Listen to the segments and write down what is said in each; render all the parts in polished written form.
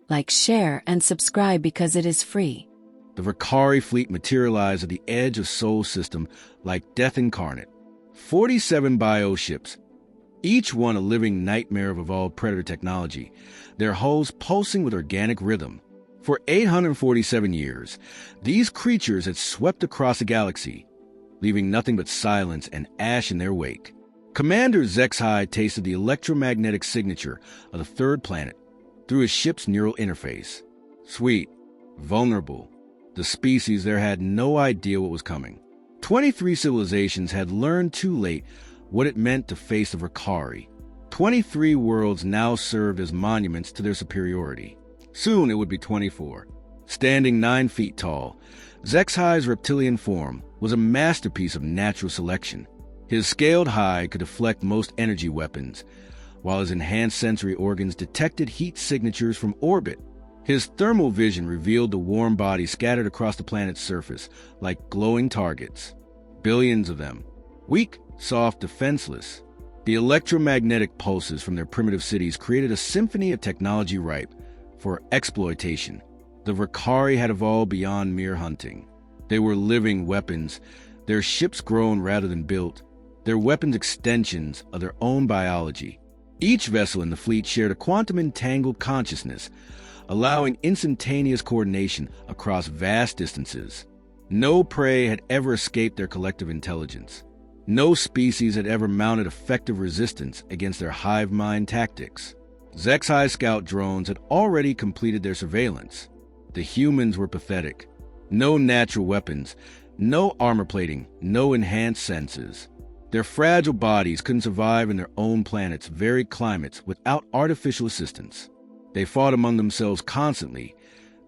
Like, share, and subscribe because it is free. The Vakari fleet materialized at the edge of Sol system like death incarnate. 47 bioships, each one a living nightmare of evolved predator technology, their hulls pulsing with organic rhythm. For 847 years, these creatures had swept across the galaxy, leaving nothing but silence and ash in their wake. Commander ZXHI tasted the electromagnetic signature of the third planet through his ship's neural interface. Sweet, vulnerable, the species there had no idea what was coming. 23 civilizations had learned too late what it meant to face the Vakari. 23 worlds now served as monuments to their superiority. Soon it would be 24. Standing 9 feet tall, ZXHI's reptilian form was a masterpiece of natural selection. His scaled hide could deflect most energy weapons, while his enhanced sensory organs detected heat signatures from orbit. His thermal vision revealed the warm bodies scattered across the planet's surface like glowing targets. Billions of them. Weak, soft, defenseless. The electromagnetic pulses from their primitive cities created a symphony of technology ripe for exploitation. The Vakari had evolved beyond mere hunting. They were living weapons, their ships grown rather than built, their weapons extensions of their own biology. Each vessel in the fleet shared a quantum-entangled consciousness, allowing instantaneous coordination across vast distances. No prey had ever escaped their collective intelligence. No species had ever mounted effective resistance against their hive mind tactics. ZXHI scout drones had already completed their surveillance. The humans were pathetic. No natural weapons, no armor plating, no enhanced senses. Their fragile bodies couldn't survive in their own planet's very climates without artificial assistance. They fought among themselves constantly,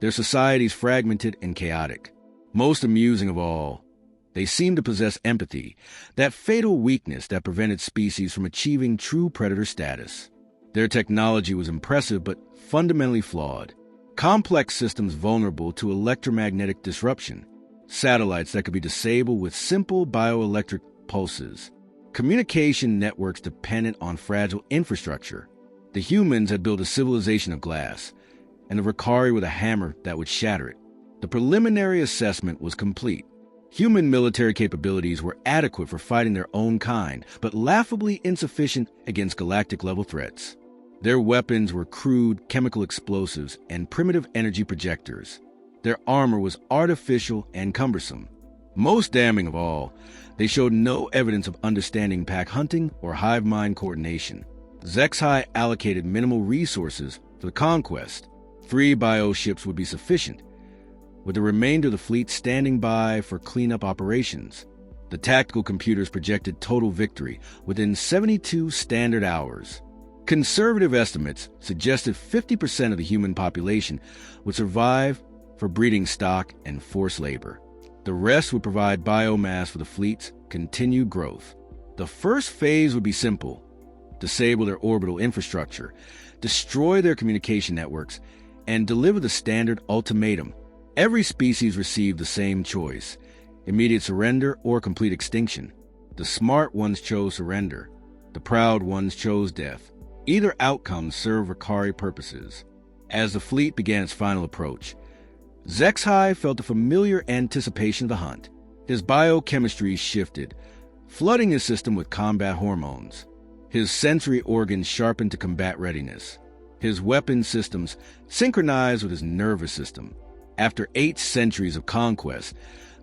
their societies fragmented and chaotic. Most amusing of all, they seemed to possess empathy, that fatal weakness that prevented species from achieving true predator status. Their technology was impressive but fundamentally flawed. Complex systems vulnerable to electromagnetic disruption. Satellites that could be disabled with simple bioelectric pulses. Communication networks dependent on fragile infrastructure. The humans had built a civilization of glass, and the Vakari with a hammer that would shatter it. The preliminary assessment was complete. Human military capabilities were adequate for fighting their own kind, but laughably insufficient against galactic-level threats. Their weapons were crude chemical explosives and primitive energy projectors. Their armor was artificial and cumbersome. Most damning of all, they showed no evidence of understanding pack hunting or hive mind coordination. ZXHI allocated minimal resources for the conquest. 3 bioships would be sufficient, with the remainder of the fleet standing by for cleanup operations. The tactical computers projected total victory within 72 standard hours. Conservative estimates suggested 50% of the human population would survive for breeding stock and forced labor. The rest would provide biomass for the fleet's continued growth. The first phase would be simple: disable their orbital infrastructure, destroy their communication networks, and deliver the standard ultimatum. Every species received the same choice: immediate surrender or complete extinction. The smart ones chose surrender. The proud ones chose death. Either outcome served Vakari purposes. As the fleet began its final approach, ZXHI felt a familiar anticipation of the hunt. His biochemistry shifted, flooding his system with combat hormones. His sensory organs sharpened to combat readiness. His weapon systems synchronized with his nervous system. After 8 centuries of conquest,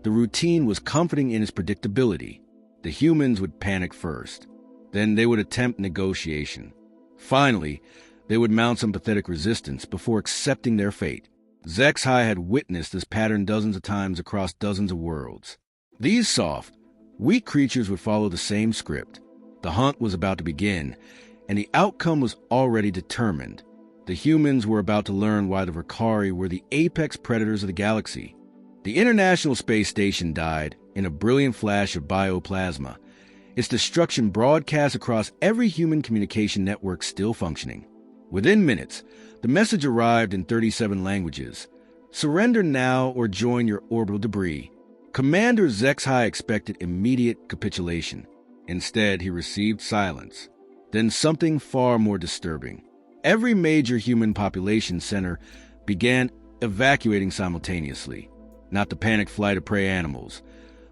the routine was comforting in its predictability. The humans would panic first. Then they would attempt negotiation. Finally, they would mount some pathetic resistance before accepting their fate. ZXHI had witnessed this pattern dozens of times across dozens of worlds. These soft, weak creatures would follow the same script. The hunt was about to begin, and the outcome was already determined. The humans were about to learn why the Vakari were the apex predators of the galaxy. The International Space Station died in a brilliant flash of bioplasma, its destruction broadcast across every human communication network still functioning. Within minutes, the message arrived in 37 languages. Surrender now or join your orbital debris. Commander ZXHI expected immediate capitulation. Instead, he received silence. Then something far more disturbing. Every major human population center began evacuating simultaneously, not the panicked flight of prey animals,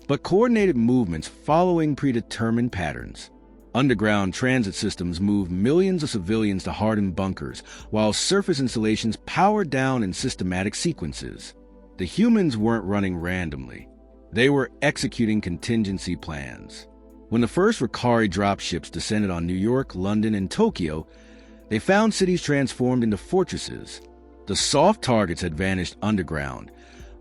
but coordinated movements following predetermined patterns. Underground transit systems moved millions of civilians to hardened bunkers, while surface installations powered down in systematic sequences. The humans weren't running randomly. They were executing contingency plans. When the first Ricari dropships descended on New York, London, and Tokyo, they found cities transformed into fortresses. The soft targets had vanished underground,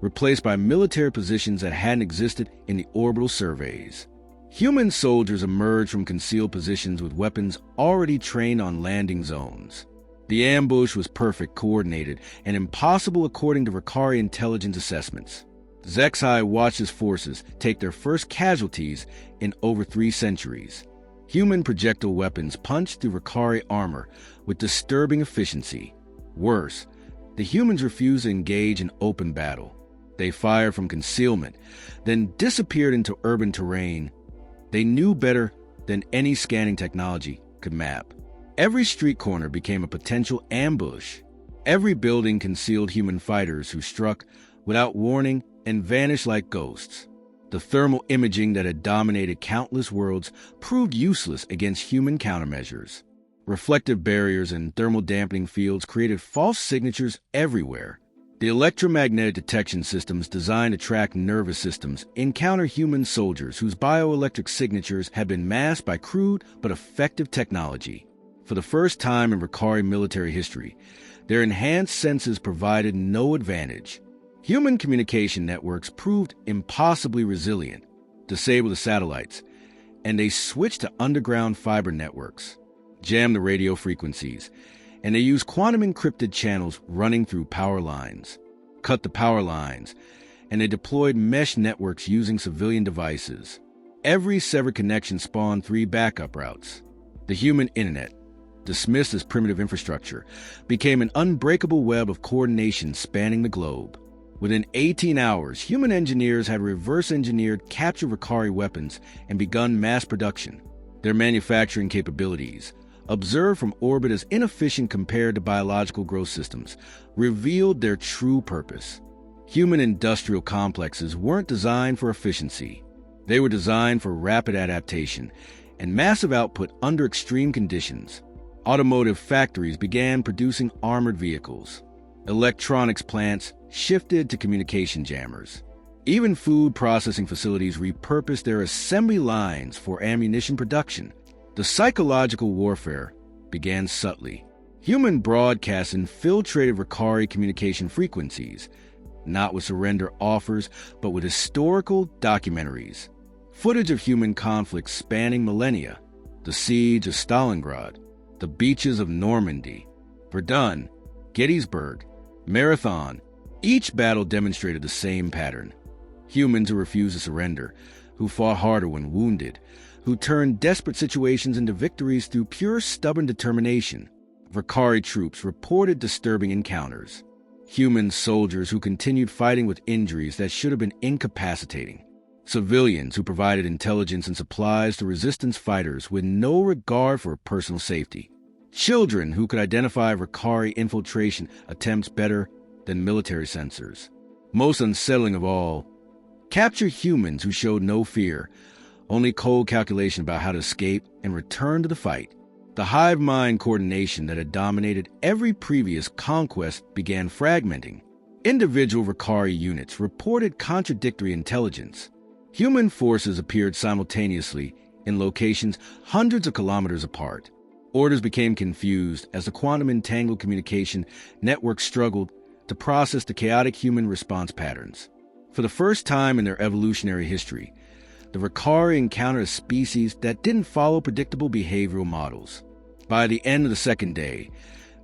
replaced by military positions that hadn't existed in the orbital surveys. Human soldiers emerged from concealed positions with weapons already trained on landing zones. The ambush was perfect, coordinated, and impossible according to Ricari intelligence assessments. HFY watched his forces take their first casualties in over 3 centuries. Human projectile weapons punched through Ricari armor with disturbing efficiency. Worse, the humans refused to engage in open battle. They fired from concealment, then disappeared into urban terrain. They knew better than any scanning technology could map. Every street corner became a potential ambush. Every building concealed human fighters who struck without warning and vanished like ghosts. The thermal imaging that had dominated countless worlds proved useless against human countermeasures. Reflective barriers and thermal dampening fields created false signatures everywhere. The electromagnetic detection systems designed to track nervous systems encounter human soldiers whose bioelectric signatures had been masked by crude but effective technology. For the first time in Ricari military history, their enhanced senses provided no advantage. Human communication networks proved impossibly resilient. Disable the satellites, and they switched to underground fiber networks, jammed the radio frequencies, and they used quantum-encrypted channels running through power lines. Cut the power lines, and they deployed mesh networks using civilian devices. Every severed connection spawned 3 backup routes. The human internet, dismissed as primitive infrastructure, became an unbreakable web of coordination spanning the globe. Within 18 hours, human engineers had reverse-engineered captured Ricari weapons and begun mass production. Their manufacturing capabilities, observed from orbit as inefficient compared to biological growth systems, revealed their true purpose. Human industrial complexes weren't designed for efficiency. They were designed for rapid adaptation and massive output under extreme conditions. Automotive factories began producing armored vehicles. Electronics plants shifted to communication jammers. Even food processing facilities repurposed their assembly lines for ammunition production. The psychological warfare began subtly. Human broadcasts infiltrated Ricari communication frequencies, not with surrender offers, but with historical documentaries. Footage of human conflicts spanning millennia, the siege of Stalingrad, the beaches of Normandy, Verdun, Gettysburg, Marathon. Each battle demonstrated the same pattern. Humans who refused to surrender, who fought harder when wounded, who turned desperate situations into victories through pure stubborn determination. Ricari troops reported disturbing encounters. Human soldiers who continued fighting with injuries that should have been incapacitating. Civilians who provided intelligence and supplies to resistance fighters with no regard for personal safety. Children who could identify Ricari infiltration attempts better than military sensors. Most unsettling of all, capture humans who showed no fear, only cold calculation about how to escape and return to the fight. The hive mind coordination that had dominated every previous conquest began fragmenting. Individual Ricari units reported contradictory intelligence. Human forces appeared simultaneously in locations hundreds of kilometers apart. Orders became confused as the quantum-entangled communication network struggled to process the chaotic human response patterns. For the first time in their evolutionary history, the Ricari encountered a species that didn't follow predictable behavioral models. By the end of the second day,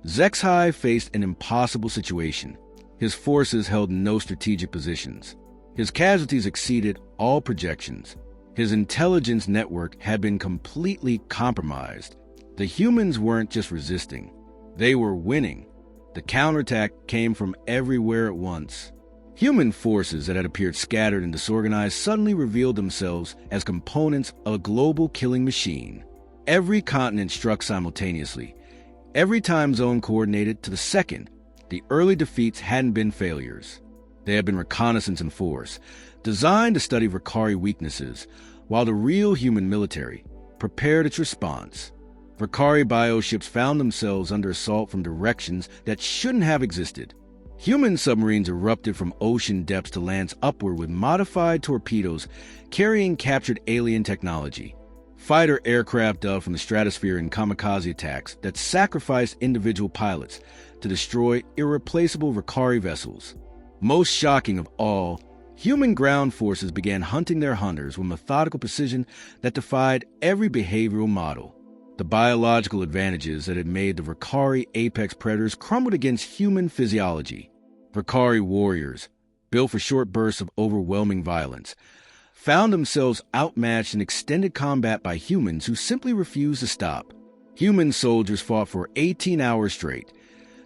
HFY faced an impossible situation. His forces held no strategic positions. His casualties exceeded all projections. His intelligence network had been completely compromised. The humans weren't just resisting, they were winning. The counterattack came from everywhere at once. Human forces that had appeared scattered and disorganized suddenly revealed themselves as components of a global killing machine. Every continent struck simultaneously. every time zone coordinated to the second. The early defeats hadn't been failures. They had been reconnaissance and force, designed to study Vakari weaknesses, while the real human military prepared its response. Vakari bioships found themselves under assault from directions that shouldn't have existed. Human submarines erupted from ocean depths to lance upward with modified torpedoes carrying captured alien technology. Fighter aircraft dove from the stratosphere in kamikaze attacks that sacrificed individual pilots to destroy irreplaceable Vakari vessels. Most shocking of all, human ground forces began hunting their hunters with methodical precision that defied every behavioral model. The biological advantages that had made the Vakari apex predators crumbled against human physiology. Vakari warriors, built for short bursts of overwhelming violence, found themselves outmatched in extended combat by humans who simply refused to stop. Human soldiers fought for 18 hours straight,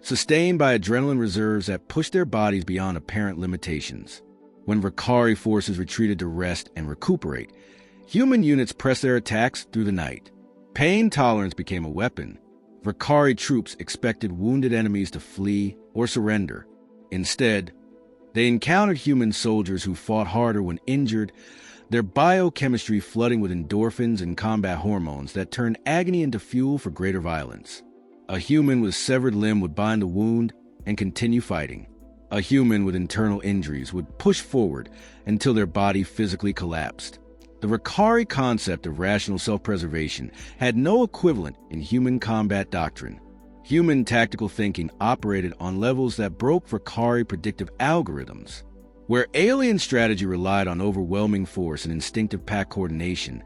sustained by adrenaline reserves that pushed their bodies beyond apparent limitations. When Vakari forces retreated to rest and recuperate, human units pressed their attacks through the night. Pain tolerance became a weapon. Vakari troops expected wounded enemies to flee or surrender. Instead, they encountered human soldiers who fought harder when injured, their biochemistry flooding with endorphins and combat hormones that turned agony into fuel for greater violence. A human with severed limb would bind the wound and continue fighting. A human with internal injuries would push forward until their body physically collapsed. The Vakari concept of rational self-preservation had no equivalent in human combat doctrine. Human tactical thinking operated on levels that broke Vakari predictive algorithms. Where alien strategy relied on overwhelming force and instinctive pack coordination,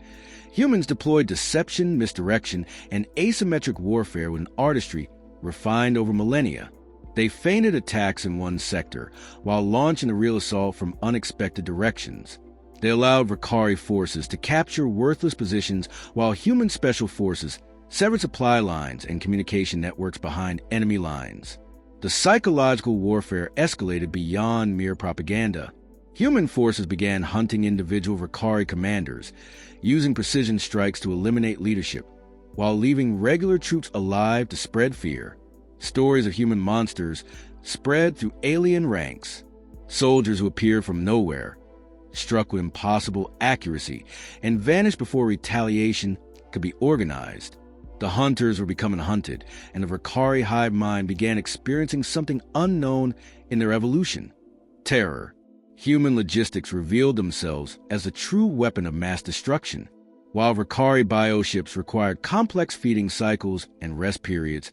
humans deployed deception, misdirection, and asymmetric warfare with an artistry refined over millennia. They feinted attacks in one sector while launching a real assault from unexpected directions. They allowed Vakari forces to capture worthless positions while human special forces severed supply lines and communication networks behind enemy lines. The psychological warfare escalated beyond mere propaganda. Human forces began hunting individual Vakari commanders, using precision strikes to eliminate leadership, while leaving regular troops alive to spread fear. Stories of human monsters spread through alien ranks. Soldiers who appeared from nowhere, struck with impossible accuracy, and vanished before retaliation could be organized. The hunters were becoming hunted, and the Vakari hive mind began experiencing something unknown in their evolution: terror. Human logistics revealed themselves as the true weapon of mass destruction. While Vakari bioships required complex feeding cycles and rest periods,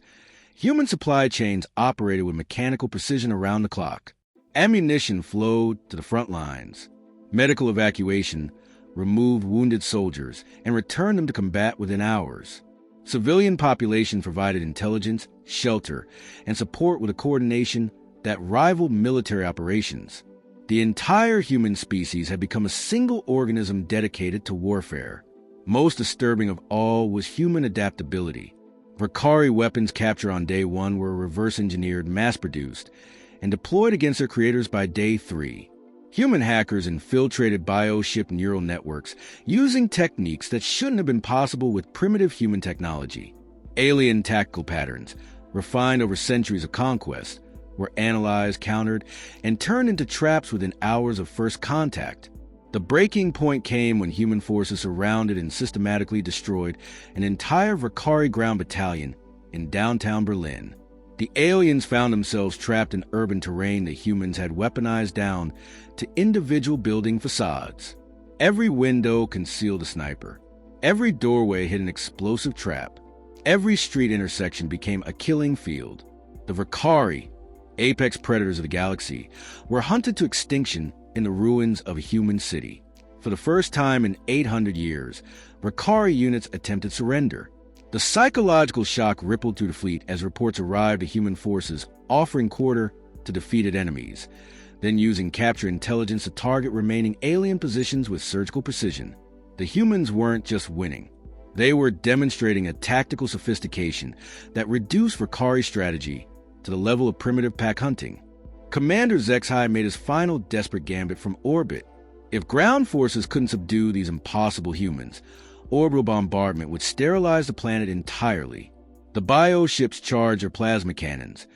human supply chains operated with mechanical precision around the clock. Ammunition flowed to the front lines. Medical evacuation removed wounded soldiers and returned them to combat within hours. Civilian populations provided intelligence, shelter, and support with a coordination that rivaled military operations. The entire human species had become a single organism dedicated to warfare. Most disturbing of all was human adaptability. Vakari weapons captured on day 1 were reverse-engineered, mass-produced, and deployed against their creators by day 3. Human hackers infiltrated bioship neural networks using techniques that shouldn't have been possible with primitive human technology. Alien tactical patterns, refined over centuries of conquest, were analyzed, countered, and turned into traps within hours of first contact. The breaking point came when human forces surrounded and systematically destroyed an entire Vakari ground battalion in downtown Berlin. The aliens found themselves trapped in urban terrain that humans had weaponized down to individual building facades. Every window concealed a sniper. Every doorway hid an explosive trap. Every street intersection became a killing field. The Vakari, apex predators of the galaxy, were hunted to extinction in the ruins of a human city. For the first time in 800 years, Vakari units attempted surrender. The psychological shock rippled through the fleet as reports arrived of human forces offering quarter to defeated enemies, then using capture intelligence to target remaining alien positions with surgical precision. The humans weren't just winning. They were demonstrating a tactical sophistication that reduced Vakari strategy to the level of primitive pack hunting. Commander Zexhai made his final desperate gambit from orbit. If ground forces couldn't subdue these impossible humans, orbital bombardment would sterilize the planet entirely. The bioships charge their plasma cannons,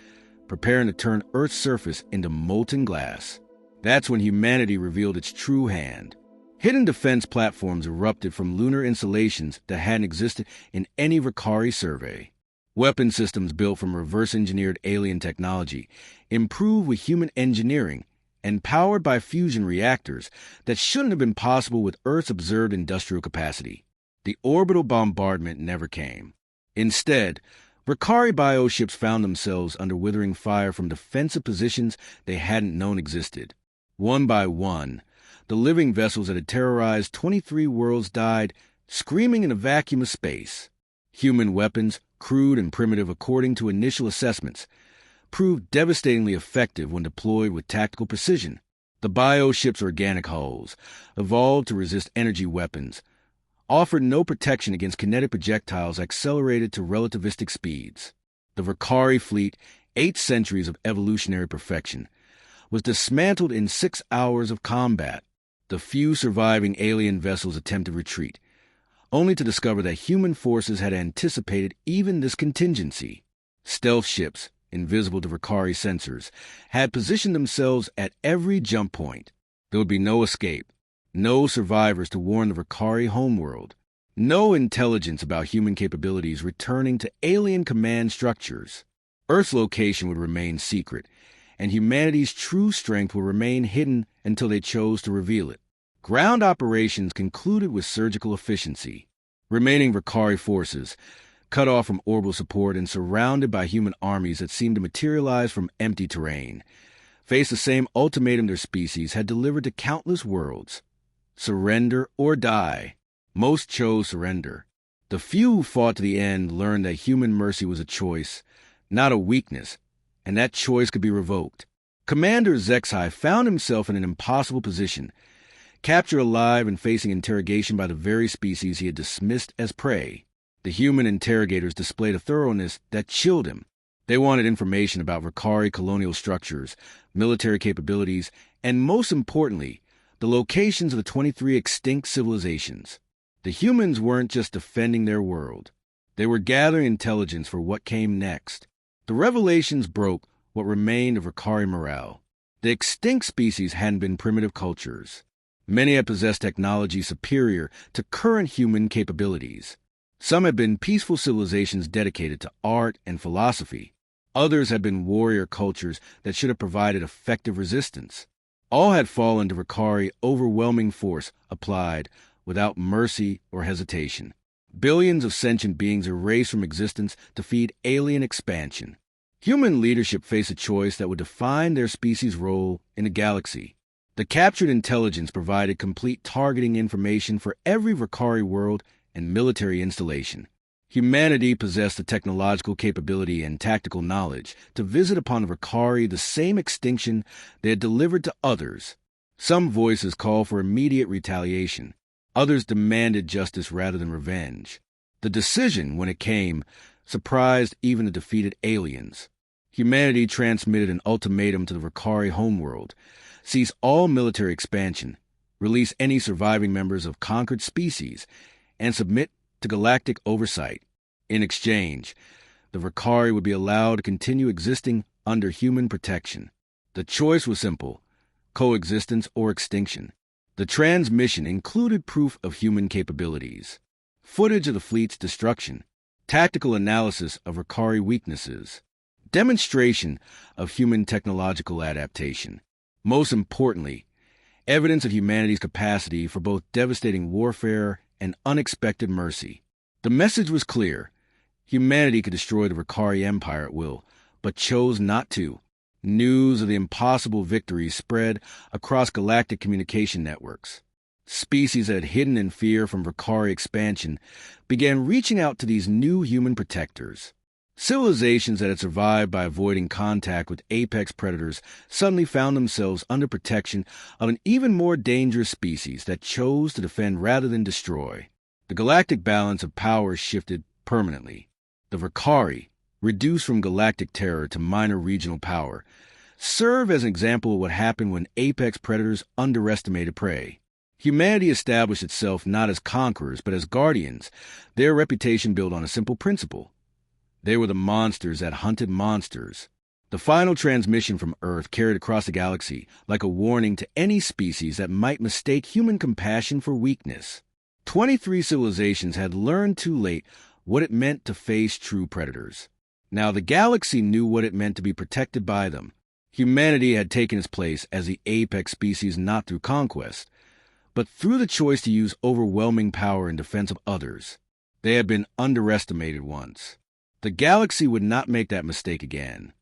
preparing to turn Earth's surface into molten glass. That's when humanity revealed its true hand. Hidden defense platforms erupted from lunar installations that hadn't existed in any Vakari survey. Weapon systems built from reverse-engineered alien technology, improved with human engineering, and powered by fusion reactors that shouldn't have been possible with Earth's observed industrial capacity. The orbital bombardment never came. Instead, Vakari bioships found themselves under withering fire from defensive positions they hadn't known existed. One by one, the living vessels that had terrorized 23 worlds died, screaming in a vacuum of space. Human weapons, crude and primitive according to initial assessments, proved devastatingly effective when deployed with tactical precision. The bioships' organic hulls, evolved to resist energy weapons, offered no protection against kinetic projectiles accelerated to relativistic speeds. The Vakari fleet, 8 centuries of evolutionary perfection, was dismantled in 6 hours of combat. The few surviving alien vessels attempted retreat, only to discover that human forces had anticipated even this contingency. Stealth ships, invisible to Vakari sensors, had positioned themselves at every jump point. There would be no escape, no survivors to warn the Vakari homeworld, no intelligence about human capabilities returning to alien command structures. Earth's location would remain secret, and humanity's true strength would remain hidden until they chose to reveal it. Ground operations concluded with surgical efficiency. Remaining Vakari forces, cut off from orbital support and surrounded by human armies that seemed to materialize from empty terrain, faced the same ultimatum their species had delivered to countless worlds: surrender or die. Most chose surrender. The few who fought to the end learned that human mercy was a choice, not a weakness, and that choice could be revoked. Commander Zexai found himself in an impossible position, captured alive and facing interrogation by the very species he had dismissed as prey. The human interrogators displayed a thoroughness that chilled him. They wanted information about Vakari colonial structures, military capabilities, and most importantly, the locations of the 23 extinct civilizations. The humans weren't just defending their world. They were gathering intelligence for what came next. The revelations broke what remained of Vakari morale. The extinct species hadn't been primitive cultures. Many had possessed technology superior to current human capabilities. Some had been peaceful civilizations dedicated to art and philosophy. Others had been warrior cultures that should have provided effective resistance. All had fallen to Vakari overwhelming force applied without mercy or hesitation. Billions of sentient beings erased from existence to feed alien expansion. Human leadership faced a choice that would define their species' role in the galaxy. The captured intelligence provided complete targeting information for every Vakari world and military installation. Humanity possessed the technological capability and tactical knowledge to visit upon the Vakari the same extinction they had delivered to others. Some voices called for immediate retaliation. Others demanded justice rather than revenge. The decision, when it came, surprised even the defeated aliens. Humanity transmitted an ultimatum to the Vakari homeworld: cease all military expansion, release any surviving members of conquered species, and submit to galactic oversight. In exchange, the Vakari would be allowed to continue existing under human protection. The choice was simple: coexistence or extinction. The transmission included proof of human capabilities, footage of the fleet's destruction, tactical analysis of Vakari weaknesses, demonstration of human technological adaptation. Most importantly, evidence of humanity's capacity for both devastating warfare and unexpected mercy. The message was clear: humanity could destroy the Vakari Empire at will, but chose not to. News of the impossible victory spread across galactic communication networks. Species that had hidden in fear from Vakari expansion began reaching out to these new human protectors. Civilizations that had survived by avoiding contact with apex predators suddenly found themselves under protection of an even more dangerous species that chose to defend rather than destroy. The galactic balance of power shifted permanently. The Vakari, reduced from galactic terror to minor regional power, serve as an example of what happened when apex predators underestimated prey. Humanity established itself not as conquerors but as guardians, their reputation built on a simple principle: They were the monsters that hunted monsters. The final transmission from Earth carried across the galaxy like a warning to any species that might mistake human compassion for weakness. 23 civilizations had learned too late what it meant to face true predators. Now the galaxy knew what it meant to be protected by them. Humanity had taken its place as the apex species not through conquest, but through the choice to use overwhelming power in defense of others. They had been underestimated once. The galaxy would not make that mistake again.